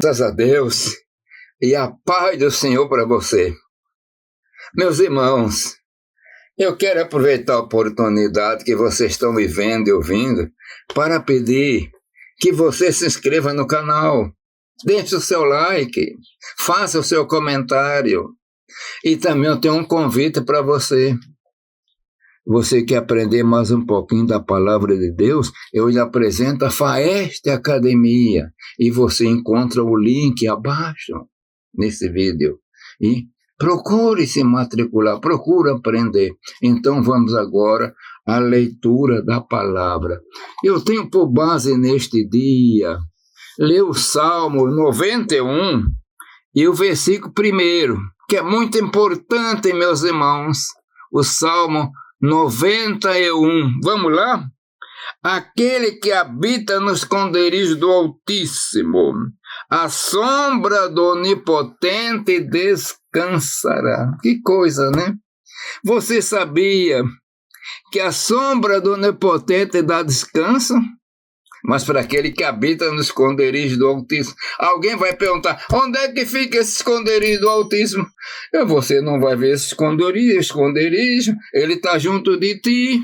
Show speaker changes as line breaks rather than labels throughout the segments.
Graças a Deus e a paz do Senhor para você. Meus irmãos, eu quero aproveitar a oportunidade que vocês estão vivendo e ouvindo para pedir que você se inscreva no canal, deixe o seu like, faça o seu comentário. E também eu tenho um convite para você. Você quer aprender mais um pouquinho da palavra de Deus? Eu lhe apresento a Faeste Academia e você encontra o link abaixo nesse vídeo. E procure se matricular, procure aprender. Então vamos agora à leitura da palavra. Eu tenho por base neste dia ler o Salmo 91 e o versículo 1, que é muito importante, meus irmãos. O Salmo 91. Vamos lá? Aquele que habita no esconderijo do Altíssimo, a sombra do Onipotente descansará. Que coisa, né? Você sabia que a sombra do Onipotente dá descanso? Mas para aquele que habita no esconderijo do Altíssimo. Alguém vai perguntar, onde é que fica esse esconderijo do Altíssimo? Você não vai ver esse esconderijo, ele está junto de ti.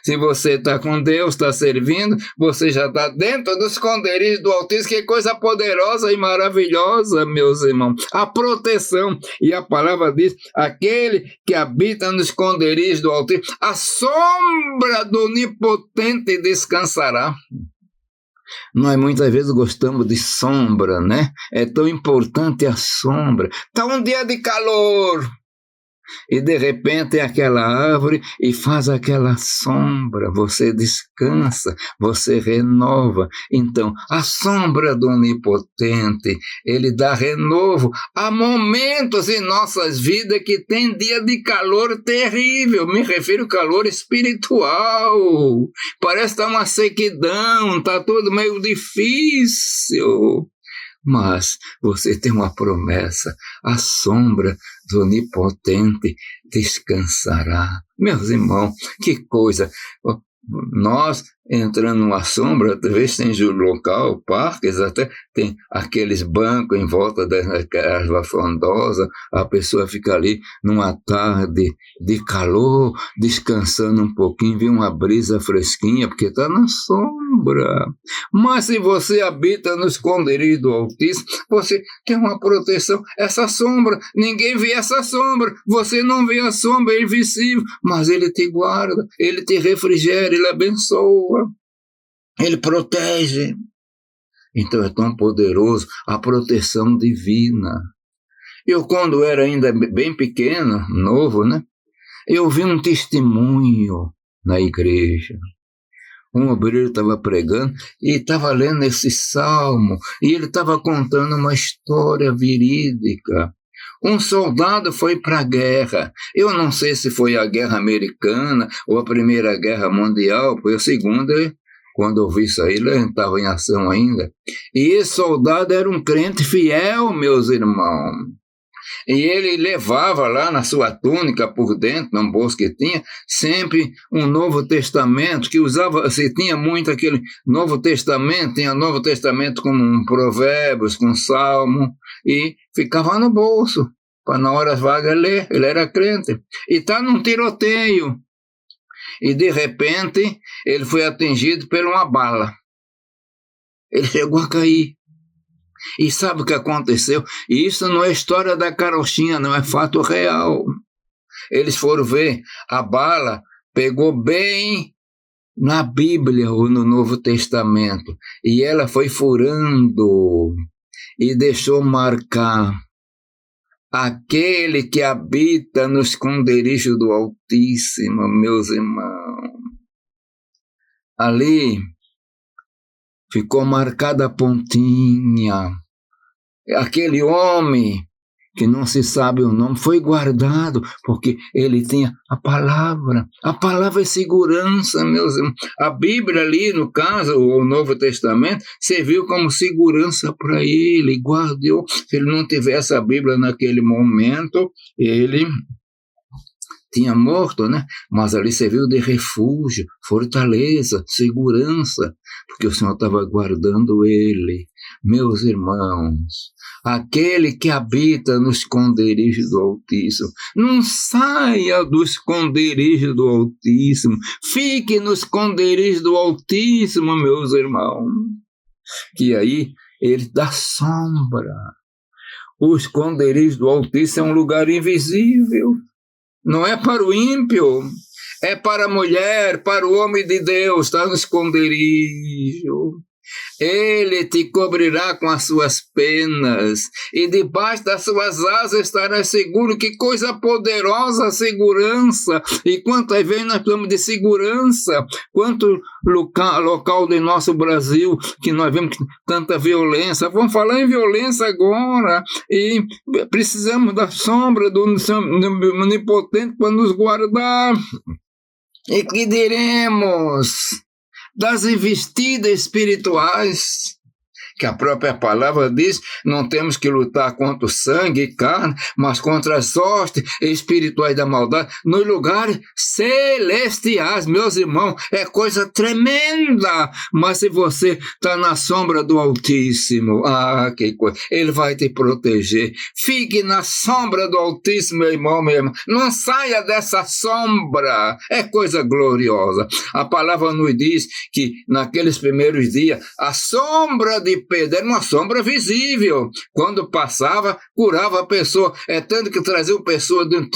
Se você está com Deus, está servindo, você já está dentro do esconderijo do Altíssimo. Que coisa poderosa e maravilhosa, meus irmãos. A proteção, e a palavra diz, aquele que habita no esconderijo do Altíssimo, a sombra do Onipotente descansará. Nós muitas vezes gostamos de sombra, né? É tão importante a sombra. Está um dia de calor e de repente é aquela árvore e faz aquela sombra, você descansa, você renova. Então, a sombra do Onipotente, ele dá renovo. Há momentos em nossas vidas que tem dia de calor terrível, me refiro ao calor espiritual. Parece que está uma sequidão, está tudo meio difícil. Mas você tem uma promessa, a sombra do Onipotente descansará. Meus irmãos, que coisa! Nós entrando numa sombra, talvez tem local, parques, até tem aqueles bancos em volta da erva frondosa, a pessoa fica ali numa tarde de calor, descansando um pouquinho, vem uma brisa fresquinha, porque está na sombra. Mas se você habita no esconderijo do Altíssimo, você tem uma proteção. Essa sombra, ninguém vê essa sombra, você não vê a sombra, é invisível, mas ele te guarda, ele te refrigera, ele abençoa, ele protege. Então é tão poderoso a proteção divina. Eu, quando era ainda bem pequeno, novo, né? Eu vi um testemunho na igreja. Um obreiro estava pregando e estava lendo esse salmo, e ele estava contando uma história verídica. Um soldado foi para a guerra. Eu não sei se foi a guerra americana ou a Primeira Guerra Mundial, foi a segunda. Quando eu vi isso aí, ele estava em ação ainda. E esse soldado era um crente fiel, meus irmãos. E ele levava lá na sua túnica por dentro, num bolso que tinha, sempre um Novo Testamento, que usava, se tinha muito aquele Novo Testamento, tinha Novo Testamento com um Provérbios, com Salmo, e ficava no bolso, para na hora vaga ler. Ele era crente. E está num tiroteio. E de repente, ele foi atingido por uma bala. Ele chegou a cair. E sabe o que aconteceu? E isso não é história da carochinha, não, é fato real. Eles foram ver, a bala pegou bem na Bíblia ou no Novo Testamento, e ela foi furando e deixou marcar: aquele que habita no esconderijo do Altíssimo, meus irmãos. Ali ficou marcada a pontinha. Aquele homem que não se sabe o nome foi guardado porque ele tinha a palavra. A palavra é segurança, meus irmãos. A Bíblia ali, no caso, o Novo Testamento, serviu como segurança para ele, guardou. Se ele não tivesse a Bíblia naquele momento, ele tinha morto, né? Mas ali serviu de refúgio, fortaleza, segurança, porque o Senhor estava guardando ele. Meus irmãos, aquele que habita no esconderijo do Altíssimo, não saia do esconderijo do Altíssimo, fique no esconderijo do Altíssimo, meus irmãos, que aí ele dá sombra. O esconderijo do Altíssimo é um lugar invisível, não é para o ímpio, é para a mulher, para o homem de Deus, está no esconderijo. Ele te cobrirá com as suas penas, e debaixo das suas asas estarás seguro. Que coisa poderosa a segurança! E quantas vezes nós falamos de segurança, quanto local do nosso Brasil, que nós vemos tanta violência. Vamos falar em violência agora, e precisamos da sombra do Onipotente para nos guardar. E que diremos das investidas espirituais, que a própria palavra diz, não temos que lutar contra o sangue e carne, mas contra as hostes espirituais da maldade, nos lugares celestiais, meus irmãos, é coisa tremenda. Mas se você está na sombra do Altíssimo, que coisa, ele vai te proteger. Fique na sombra do Altíssimo, meu irmão, não saia dessa sombra, é coisa gloriosa. A palavra nos diz que naqueles primeiros dias, a sombra de Pedro era uma sombra visível. Quando passava, curava a pessoa. É tanto que trazia uma pessoa de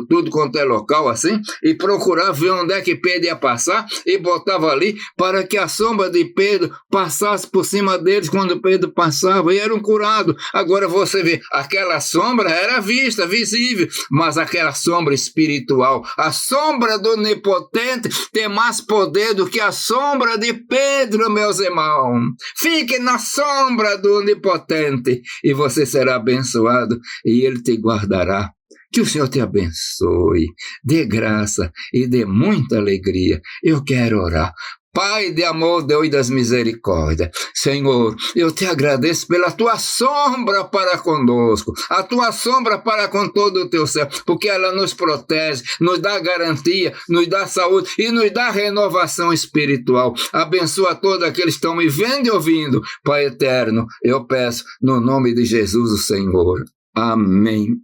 tudo quanto é local assim, e procurava ver onde é que Pedro ia passar, e botava ali para que a sombra de Pedro passasse por cima deles quando Pedro passava, e eram curados. Agora você vê, aquela sombra era vista, visível, mas aquela sombra espiritual, a sombra do Onipotente tem mais poder do que a sombra de Pedro, meus irmãos. Fique na sombra do Onipotente e você será abençoado e ele te guardará. Que o Senhor te abençoe, dê graça e dê muita alegria. Eu quero orar. Pai de amor, Deus das misericórdias, Senhor, eu te agradeço pela tua sombra para conosco, a tua sombra para com todo o teu céu, porque ela nos protege, nos dá garantia, nos dá saúde e nos dá renovação espiritual. Abençoa todos aqueles que estão me vendo e ouvindo, Pai eterno, eu peço no nome de Jesus o Senhor. Amém.